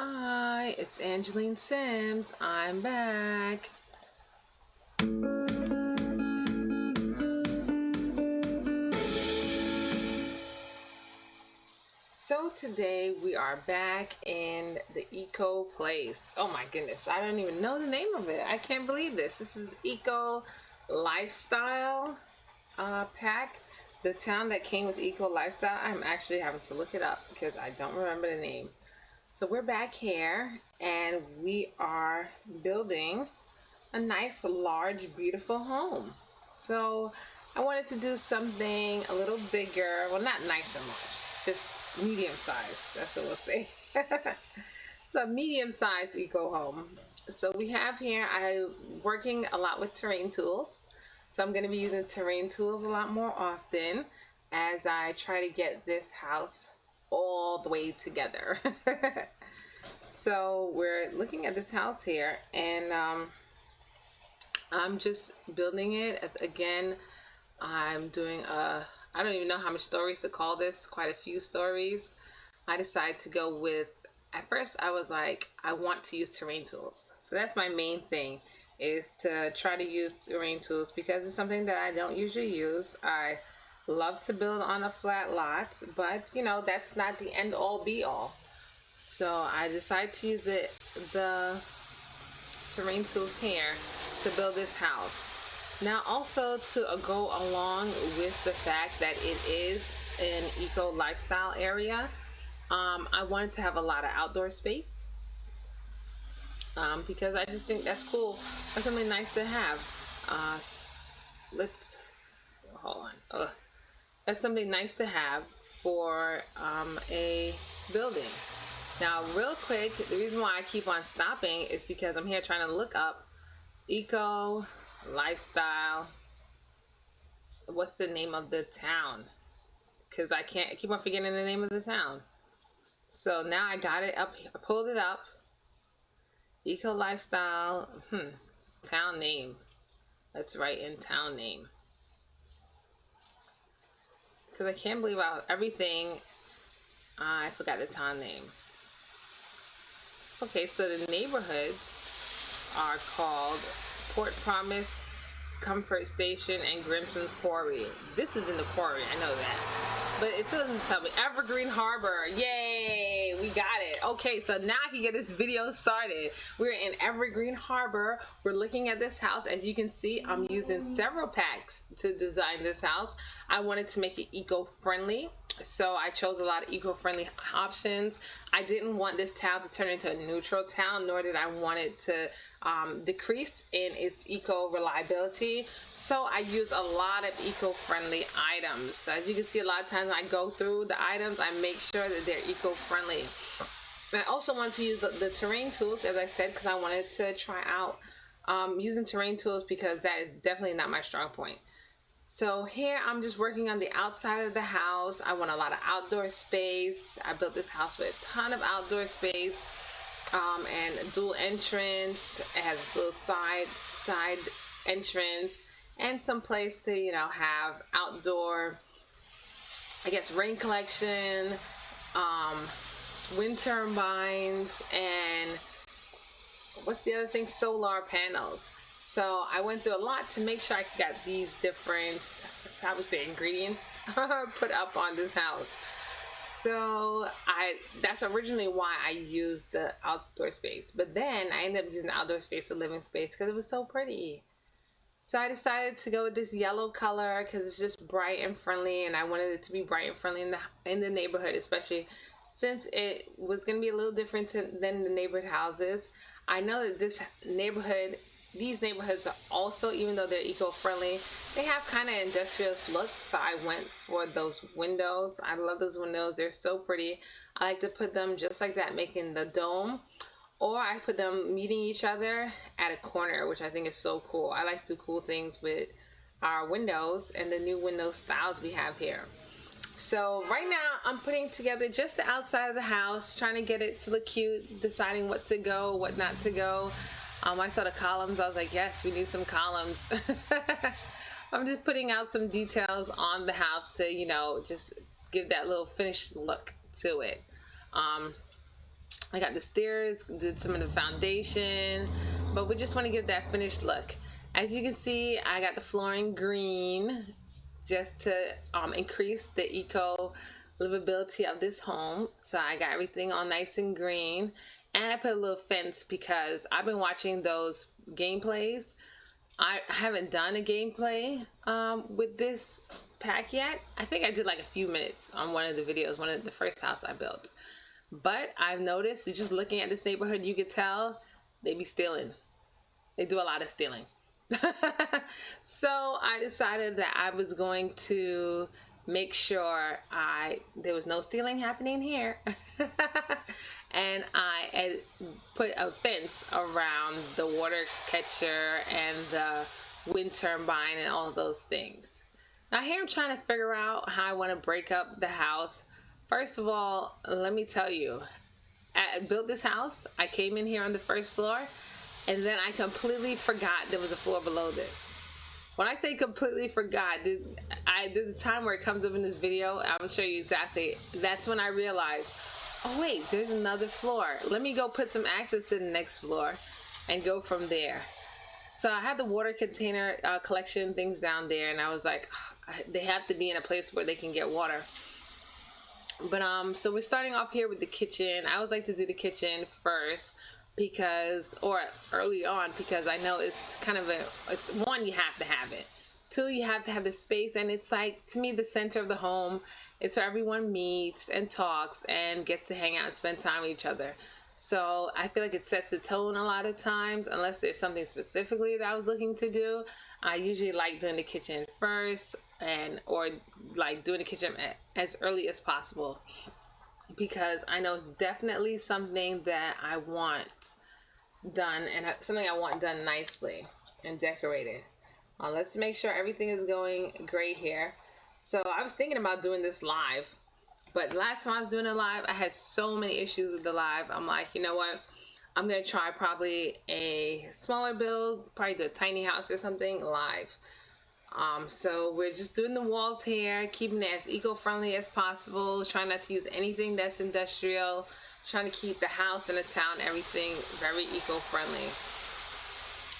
Hi, it's AngelineSims. I'm back. So today we are back in the Eco Place. Oh my goodness, I don't even know the name of it. I can't believe this. This is Eco Lifestyle pack. The town that came with Eco Lifestyle. I'm actually having to look it up because I don't remember the name. So we're back here and we are building a nice, large, beautiful home. So I wanted to do something a little bigger. Well, not nice and large, just medium size. That's what we'll say. It's a medium sized eco home. So we have here, I'm working a lot with terrain tools. So I'm going to be using terrain tools a lot more often as I try to get this house all the way together. So we're looking at this house here, and I'm just building it. Again, I'm doing I don't even know how much stories to call this, quite a few stories. I decided to go with, at first I was like, I want to use terrain tools. So that's my main thing, is to try to use terrain tools because it's something that I don't usually use. I love to build on a flat lot, but you know, that's not the end all be all. So I decided to use the terrain tools here to build this house. Now also to go along with the fact that it is an eco lifestyle area, I wanted to have a lot of outdoor space because I just think that's cool. That's something nice to have. Let's hold on. That's something nice to have for a building. Now, real quick, the reason why I keep on stopping is because I'm here trying to look up eco lifestyle. What's the name of the town? Because I keep on forgetting the name of the town. So now I got it up. I pulled it up. Eco lifestyle. Town name. Let's write in town name. Because I can't believe everything. I forgot the town name. Okay, so the neighborhoods are called Port Promise, Comfort Station, and Grimson Quarry. This is in the quarry, I know that. But it still doesn't tell me. Evergreen Harbor, yay, we got it. Okay, so now I can get this video started. We're in Evergreen Harbor. We're looking at this house. As you can see, I'm using several packs to design this house. I wanted to make it eco-friendly. So I chose a lot of eco-friendly options. I didn't want this town to turn into a neutral town, nor did I want it to decrease in its eco-reliability. So I use a lot of eco-friendly items. So as you can see, a lot of times when I go through the items, I make sure that they're eco-friendly. I also wanted to use the terrain tools, as I said, because I wanted to try out using terrain tools because that is definitely not my strong point. So here I'm just working on the outside of the house. I want a lot of outdoor space. I built this house with a ton of outdoor space and dual entrance. It has a little side entrance and some place to, you know, have outdoor, I guess, rain collection, wind turbines, and what's the other thing? Solar panels. So I went through a lot to make sure I got these different, how would say, ingredients put up on this house. So that's originally why I used the outdoor space. But then I ended up using the outdoor space for living space because it was so pretty. So I decided to go with this yellow color because it's just bright and friendly, and I wanted it to be bright and friendly in the neighborhood, especially since it was going to be a little different than the neighborhood houses. I know that these neighborhoods are also, even though they're eco-friendly, they have kind of industrious looks. So I went for those windows. I love those windows. They're so pretty. I like to put them just like that, making the dome. Or I put them meeting each other at a corner, which I think is so cool. I like to do cool things with our windows and the new window styles we have here. So right now I'm putting together just the outside of the house, trying to get it to look cute, deciding what to go, what not to go. I saw the columns. I was like, yes, we need some columns. I'm just putting out some details on the house to, you know, just give that little finished look to it. I got the stairs, did some of the foundation, but we just want to give that finished look. As you can see, I got the flooring green just to increase the eco livability of this home. So I got everything all nice and green, and I put a little fence because I've been watching those gameplays. I haven't done a gameplay with this pack yet. I think I did like a few minutes on one of the videos, one of the first house I built. But I've noticed, just looking at this neighborhood, you could tell they be stealing. They do a lot of stealing. So I decided that I was going to make sure there was no stealing happening here. And I put a fence around the water catcher and the wind turbine and all those things. Now here I'm trying to figure out how I want to break up the house. First of all, let me tell you, I built this house. I came in here on the first floor, and then I completely forgot there was a floor below this. When I say completely forgot, there's a time where it comes up in this video. I will show you exactly. That's when I realized, oh wait, there's another floor. Let me go put some access to the next floor and go from there. So I had the water container collection things down there, and I was like, they have to be in a place where they can get water. But so we're starting off here with the kitchen. I always like to do the kitchen first or early on, because I know it's kind of it's one, you have to have it. Two, you have to have the space, and it's like, to me, the center of the home. It's where everyone meets and talks and gets to hang out and spend time with each other. So I feel like it sets the tone a lot of times, unless there's something specifically that I was looking to do. I usually like doing the kitchen first, or like doing the kitchen as early as possible, because I know it's definitely something that I want done, and something I want done nicely and decorated. Let's make sure everything is going great here. So I was thinking about doing this live, but last time I was doing it live, I had so many issues with the live. I'm like, you know what? I'm going to try probably a smaller build, probably do a tiny house or something live. So we're just doing the walls here, keeping it as eco-friendly as possible, trying not to use anything that's industrial, trying to keep the house and the town, everything very eco-friendly.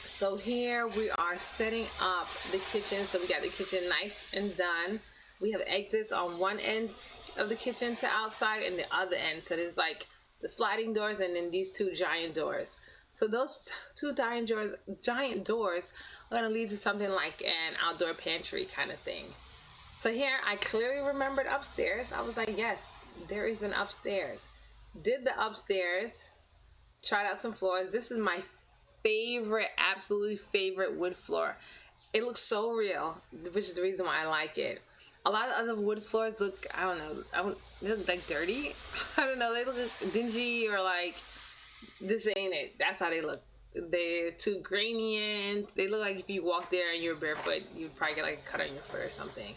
So here we are setting up the kitchen. So we got the kitchen nice and done. We have exits on one end of the kitchen to outside and the other end. So there's like the sliding doors and then these two giant doors. So those two giant doors are going to lead to something like an outdoor pantry kind of thing. So here I clearly remembered upstairs. I was like, yes, there is an upstairs. Did the upstairs, tried out some floors. This is my favorite, absolutely favorite wood floor. It looks so real, which is the reason why I like it. A lot of other wood floors look, I don't know, they look like dirty. I don't know, they look dingy, or like, this ain't it. That's how they look. They're too grainy, and they look like if you walk there and you're barefoot, you'd probably get like a cut on your foot or something.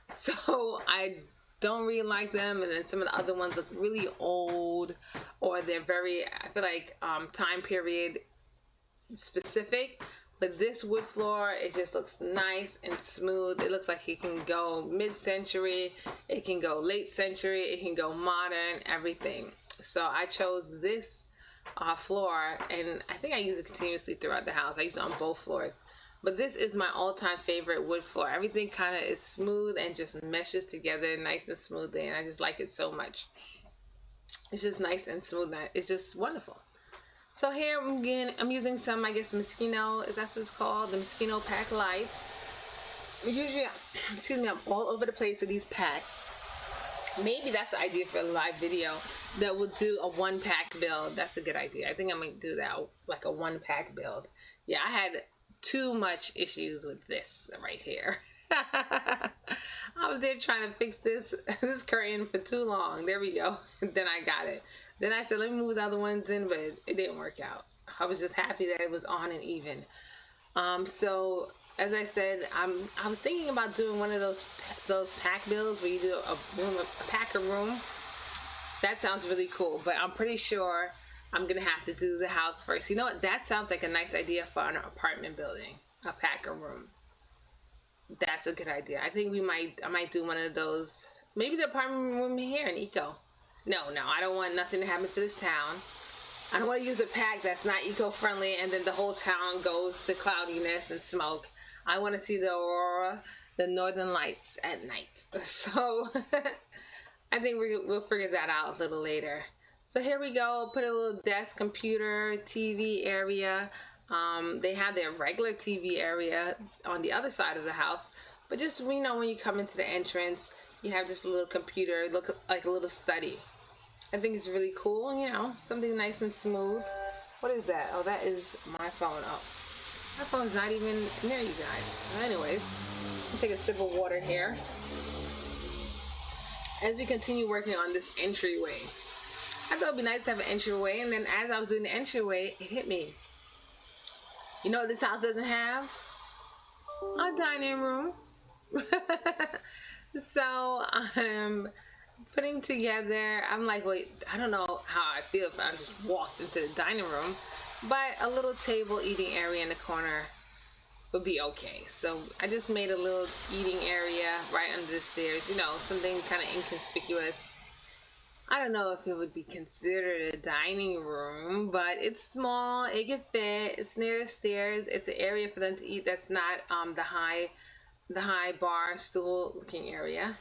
So I don't really like them. And then some of the other ones look really old, or they're very, I feel like time period specific. But this wood floor, it just looks nice and smooth. It looks like it can go mid-century, it can go late century, it can go modern, everything. So I chose this floor, and I think I use it continuously throughout the house. I use it on both floors. But this is my all-time favorite wood floor. Everything kind of is smooth and just meshes together nice and smoothly, and I just like it so much. It's just nice and smooth. It's just wonderful. So here I'm using some, I guess, Moschino, if that's what it's called, the Moschino pack lights. Usually, excuse me, I'm all over the place with these packs. Maybe that's the idea for a live video, that we'll do a one pack build. That's a good idea. I think I'm going to do that, like a one pack build. Yeah, I had too much issues with this right here. I was there trying to fix this curtain for too long. There we go. Then I got it. Then I said, let me move the other ones in, but it didn't work out. I was just happy that it was on and even. So as I said, I was thinking about doing one of those pack builds where you do a pack a room. That sounds really cool, but I'm pretty sure I'm gonna have to do the house first. You know what? That sounds like a nice idea for an apartment building, a pack a room. That's a good idea. I think I might do one of those. Maybe the apartment room here in Eco. No, I don't want nothing to happen to this town. I don't want to use a pack that's not eco-friendly and then the whole town goes to cloudiness and smoke. I want to see the aurora, the northern lights at night. So I think we'll figure that out a little later. So here we go. Put a little desk, computer, TV area. They have their regular TV area on the other side of the house. But just, you know, when you come into the entrance, you have just a little computer, look like a little study. I think it's really cool, you know, something nice and smooth. What is that? Oh, that is my phone. Oh, my phone's not even near you guys. Anyways, I'll take a sip of water here. As we continue working on this entryway, I thought it'd be nice to have an entryway, and then as I was doing the entryway, it hit me. You know what this house doesn't have? A dining room. So I'm putting together, I'm like, wait, I don't know how I feel if I just walked into the dining room, but a little table eating area in the corner would be okay. So I just made a little eating area right under the stairs, you know, something kind of inconspicuous. I don't know if it would be considered a dining room, but it's small, it can fit, it's near the stairs, it's an area for them to eat that's not the high bar stool looking area.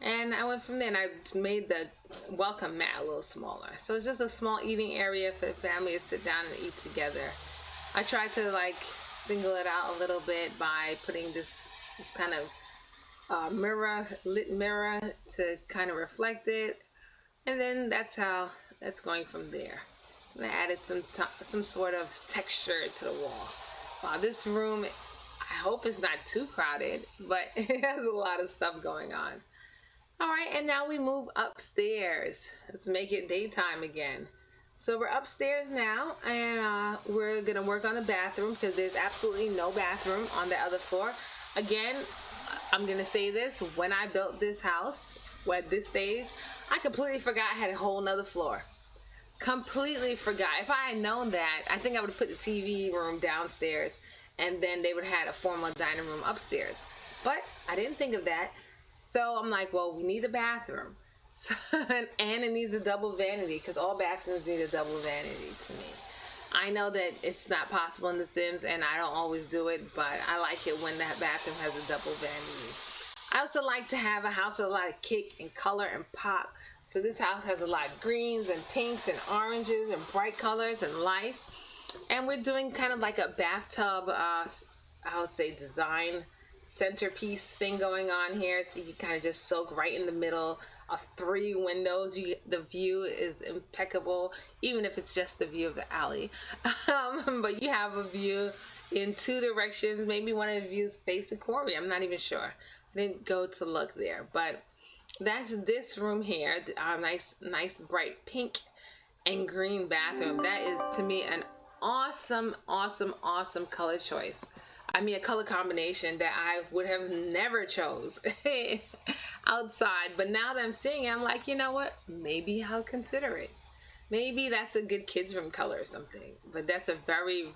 And I went from there and I made the welcome mat a little smaller. So it's just a small eating area for the family to sit down and eat together. I tried to like single it out a little bit by putting this kind of lit mirror to kind of reflect it. And then that's going from there. And I added some sort of texture to the wall. Wow, this room, I hope it's not too crowded, but it has a lot of stuff going on. All right, and now we move upstairs. Let's make it daytime again. So we're upstairs now, and we're gonna work on the bathroom because there's absolutely no bathroom on the other floor. Again, I'm gonna say this, when I built this house, at this stage, I completely forgot I had a whole nother floor. Completely forgot. If I had known that, I think I would have put the TV room downstairs and then they would have had a formal dining room upstairs. But I didn't think of that. So I'm like, well, we need a bathroom. So, and it needs a double vanity because all bathrooms need a double vanity to me. I know that it's not possible in The Sims and I don't always do it, but I like it when that bathroom has a double vanity. I also like to have a house with a lot of kick and color and pop. So this house has a lot of greens and pinks and oranges and bright colors and life. And we're doing kind of like a bathtub, I would say design centerpiece thing going on here. So you kind of just soak right in the middle of 3 windows. The view is impeccable, even if it's just the view of the alley. But you have a view in 2 directions. Maybe one of the views face the quarry. I'm not even sure. I didn't go to look there, but that's this room here. Nice bright pink and green bathroom. That is to me an awesome color choice. I mean, a color combination that I would have never chose outside, but now that I'm seeing it, I'm like, you know what, maybe I'll consider it. Maybe that's a good kids room color or something, but that's a very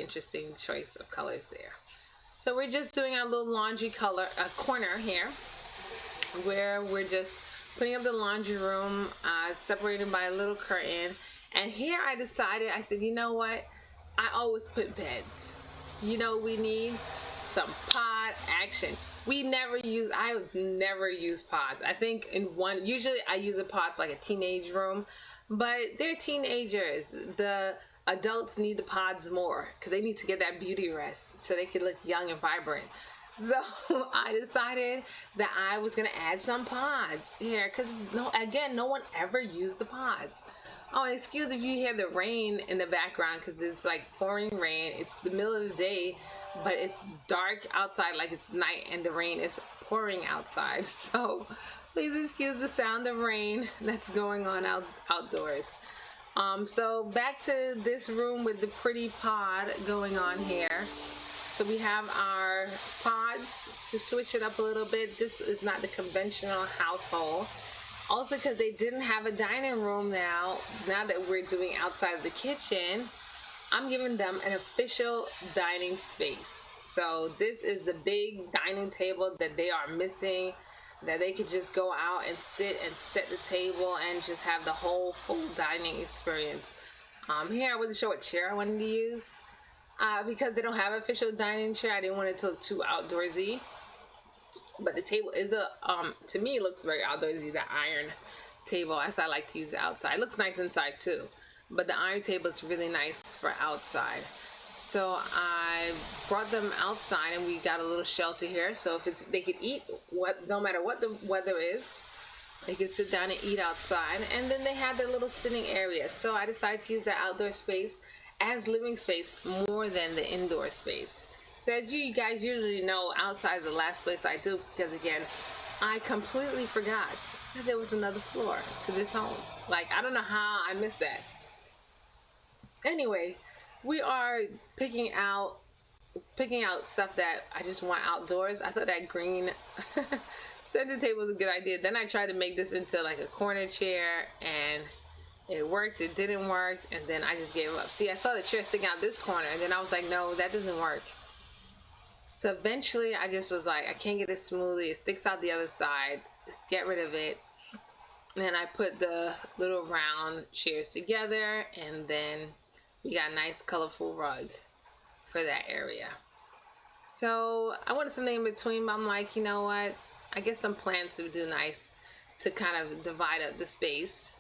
interesting choice of colors there. So we're just doing our little laundry corner here, where we're just putting up the laundry room, separated by a little curtain. And here I decided, I said, you know what? I always put beds. You know, we need some pod action. I would never use pods. I think usually I use a pod for like a teenage room, but they're teenagers. The adults need the pods more because they need to get that beauty rest so they can look young and vibrant. So I decided that I was going to add some pods here because no one ever used the pods. Oh, and excuse if you hear the rain in the background because it's like pouring rain. It's the middle of the day, but it's dark outside like it's night and the rain is pouring outside. So please excuse the sound of rain that's going on outdoors. So back to this room with the pretty pod going on here. So we have our pods to switch it up a little bit. This is not the conventional household. Also because they didn't have a dining room now that we're doing outside of the kitchen, I'm giving them an official dining space. So this is the big dining table that they are missing. that they could just go out and sit and set the table and just have the whole full dining experience. Here I wasn't sure what chair I wanted to use because they don't have an official dining chair. I didn't want it to look too outdoorsy. But the table is to me it looks very outdoorsy, the iron table. As I like to use it outside. It looks nice inside too. But the iron table is really nice for outside. So I brought them outside and we got a little shelter here. So if they could eat no matter what the weather is, they could sit down and eat outside. And then they had their little sitting area. So I decided to use the outdoor space as living space more than the indoor space. So as you guys usually know, outside is the last place I do because again, I completely forgot that there was another floor to this home. Like, I don't know how I missed that. Anyway, we are picking out stuff that I just want outdoors. I thought that green center table was a good idea. Then I tried to make this into like a corner chair and it worked, it didn't work, and then I just gave up. See, I saw the chair sticking out this corner and then I was like, no, that doesn't work. So eventually I just was like, I can't get it smoothly. It sticks out the other side. Let's get rid of it. And I put the little round chairs together and then we got a nice colorful rug for that area. So I wanted something in between, but I'm like, you know what? I guess some plants would do nice to kind of divide up the space,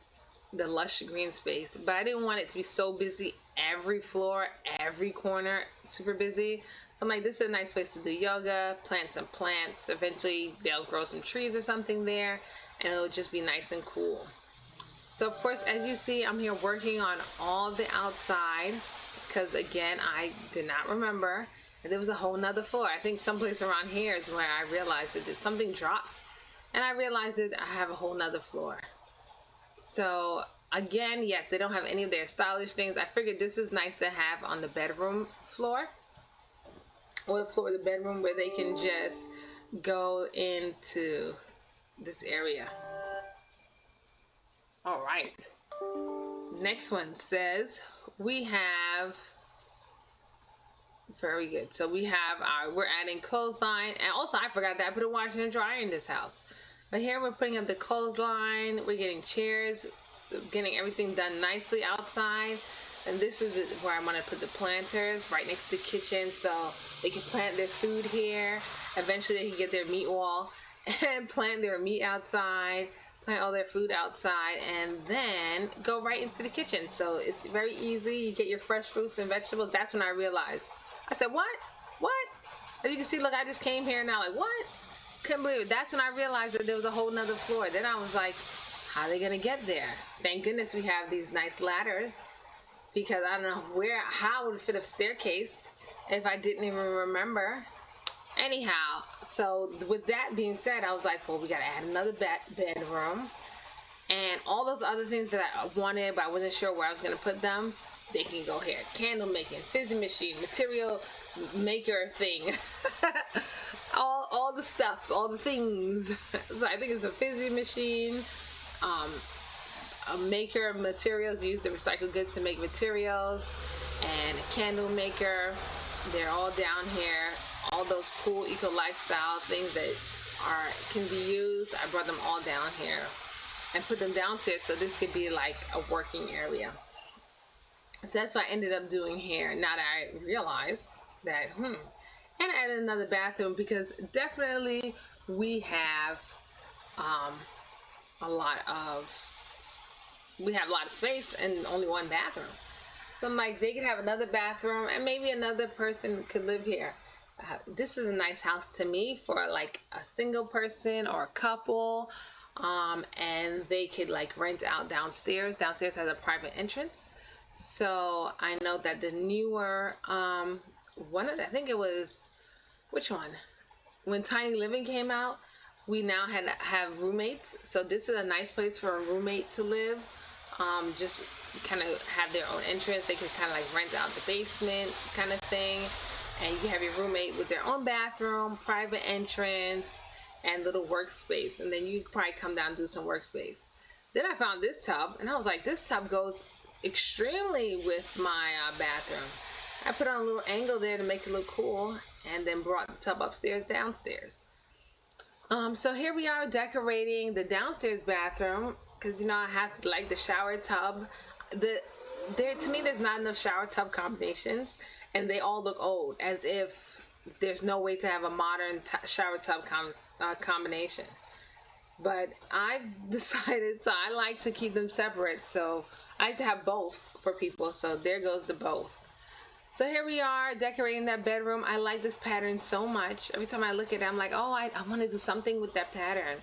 the lush green space. But I didn't want it to be so busy, every floor, every corner, super busy. So I'm like, this is a nice place to do yoga, plant some plants. Eventually they'll grow some trees or something there and it'll just be nice and cool. So of course, as you see, I'm here working on all the outside because again, I did not remember that there was a whole nother floor. I think someplace around here is where I realized that something drops and I realized that I have a whole nother floor. So again, yes, they don't have any of their stylish things. I figured this is nice to have on the bedroom floor or the floor of the bedroom where they can just go into this area. All right. Next one says we have, very good. So we have we're adding clothesline, and also I forgot that I put a washer and dryer in this house. But here we're putting up the clothesline, we're getting chairs, getting everything done nicely outside. And this is where I want to put the planters right next to the kitchen so they can plant their food here. Eventually they can get their meat wall and plant their meat outside, plant all their food outside, and then go right into the kitchen. So it's very easy. You get your fresh fruits and vegetables. That's when I realized. I said, what? As you can see, look, I just came here now like, what? Couldn't believe it. That's when I realized that there was a whole nother floor. Then I was like, how are they going to get there? Thank goodness we have these nice ladders. Because I don't know how it would fit a staircase if I didn't even remember. Anyhow, so with that being said, I was like, well, we got to add another bedroom. And all those other things that I wanted, but I wasn't sure where I was going to put them, they can go here. Candle making, fizzy machine, material maker thing. all the stuff, all the things. So I think it's a fizzy machine. A maker of materials, use the recycled goods to make materials, and a candle maker. They're all down here. All those cool eco lifestyle things that can be used, I brought them all down here and put them downstairs so this could be like a working area. So that's what I ended up doing here. Now that I realized that, and I added another bathroom because definitely we have a lot of space and only one bathroom. So I'm like, they could have another bathroom and maybe another person could live here. This is a nice house to me for like a single person or a couple, and they could like rent out downstairs. Downstairs has a private entrance. So I know that the newer I think it was, which one? When Tiny Living came out, we now have roommates. So this is a nice place for a roommate to live. Just kind of have their own entrance. They can kind of like rent out the basement kind of thing. And you have your roommate with their own bathroom, private entrance, and little workspace. And then you probably come down and do some workspace. Then I found this tub, and I was like, this tub goes extremely with my bathroom. I put on a little angle there to make it look cool, and then brought the tub upstairs, downstairs. So here we are decorating the downstairs bathroom because I have like the shower tub. To me, there's not enough shower tub combinations, and they all look old, as if there's no way to have a modern shower tub combination. But I've decided, so I like to keep them separate. So I like to have both for people. So there goes the both. So here we are decorating that bedroom. I like this pattern so much. Every time I look at it, I'm like, oh, I want to do something with that pattern.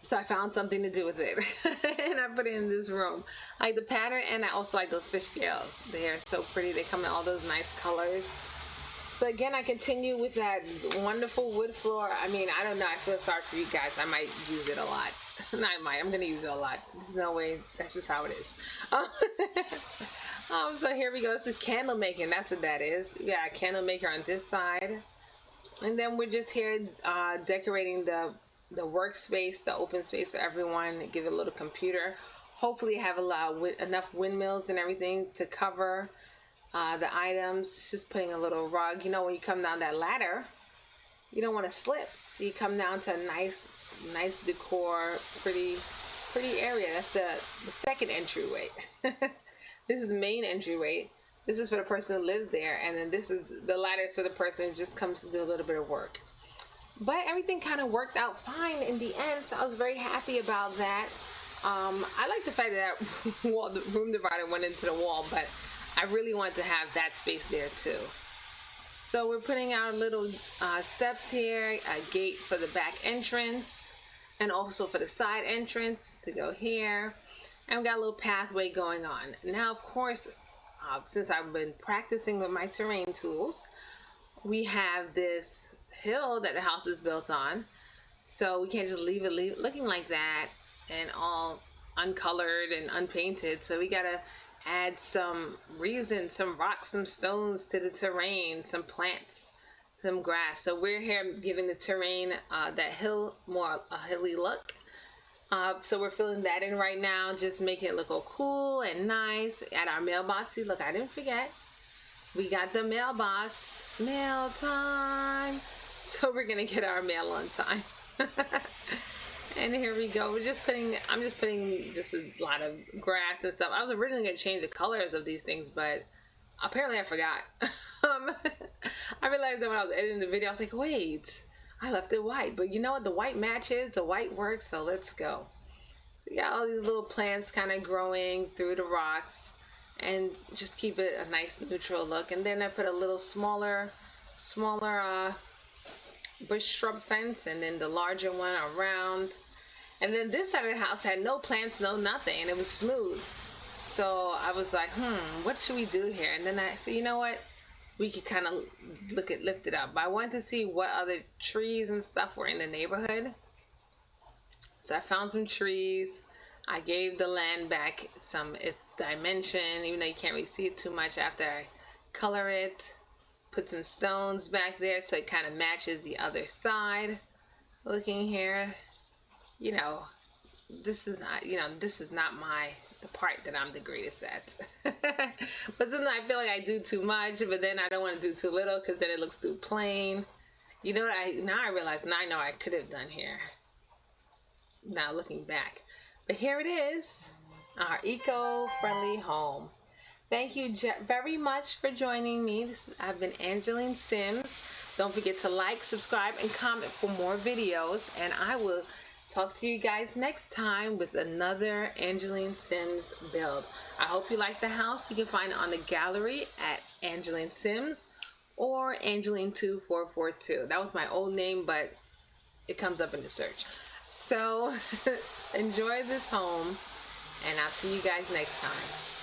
So I found something to do with it. And I put it in this room. I like the pattern, and I also like those fish scales. They are so pretty. They come in all those nice colors. So again, I continue with that wonderful wood floor. I mean, I don't know. I feel sorry for you guys. I might use it a lot. Not I might. I'm going to use it a lot. There's no way. That's just how it is. So here we go. This is candle making. That's what that is. Yeah, candle maker on this side. And then we're just here decorating the workspace, the open space for everyone. Give it a little computer. Hopefully have enough windmills and everything to cover the items. Just putting a little rug. When you come down that ladder, you don't want to slip. So you come down to a nice decor, pretty area. That's the second entryway. This is the main entryway. This is for the person who lives there, and then this is the ladder for the person who just comes to do a little bit of work. But everything kind of worked out fine in the end, so I was very happy about that. I like the fact that the room divider went into the wall, but I really want to have that space there too. So we're putting our little steps here, a gate for the back entrance, and also for the side entrance to go here. And we got a little pathway going on. Now, of course, since I've been practicing with my terrain tools, we have this hill that the house is built on. So we can't just leave it looking like that and all uncolored and unpainted. So we got to add some reason, some rocks, some stones to the terrain, some plants, some grass. So we're here giving the terrain, that hill, more a hilly look. So we're filling that in right now, just making it look all cool and nice. At our mailbox, see, look, I didn't forget. We got the mailbox, mail time. So we're gonna get our mail on time. And here we go. I'm just putting just a lot of grass and stuff. I was originally gonna change the colors of these things, but apparently I forgot. I realized that when I was editing the video, I was like, wait, I left it white, but you know what? The white matches, the white works, so let's go. So you got all these little plants kind of growing through the rocks, and just keep it a nice neutral look. And then I put a little smaller bush shrub fence, and then the larger one around. And then this side of the house had no plants, no nothing, and it was smooth. So I was like, what should we do here? And then I said, you know what? We could kind of lift it up. But I wanted to see what other trees and stuff were in the neighborhood. So I found some trees. I gave the land back its dimension, even though you can't really see it too much after I color it. Put some stones back there so it kind of matches the other side. Looking here, this is not, the part that I'm the greatest at. But sometimes I feel like I do too much, but then I don't want to do too little because then it looks too plain. You know what? Now I realize, now I know I could have done here. Now looking back. But here it is, our eco-friendly home. Thank you very much for joining me. I've been AngelineSims. Don't forget to like, subscribe, and comment for more videos. And I will talk to you guys next time with another AngelineSims build. I hope you like the house. You can find it on the gallery at AngelineSims or Angeline2442. That was my old name, but it comes up in the search. So enjoy this home, and I'll see you guys next time.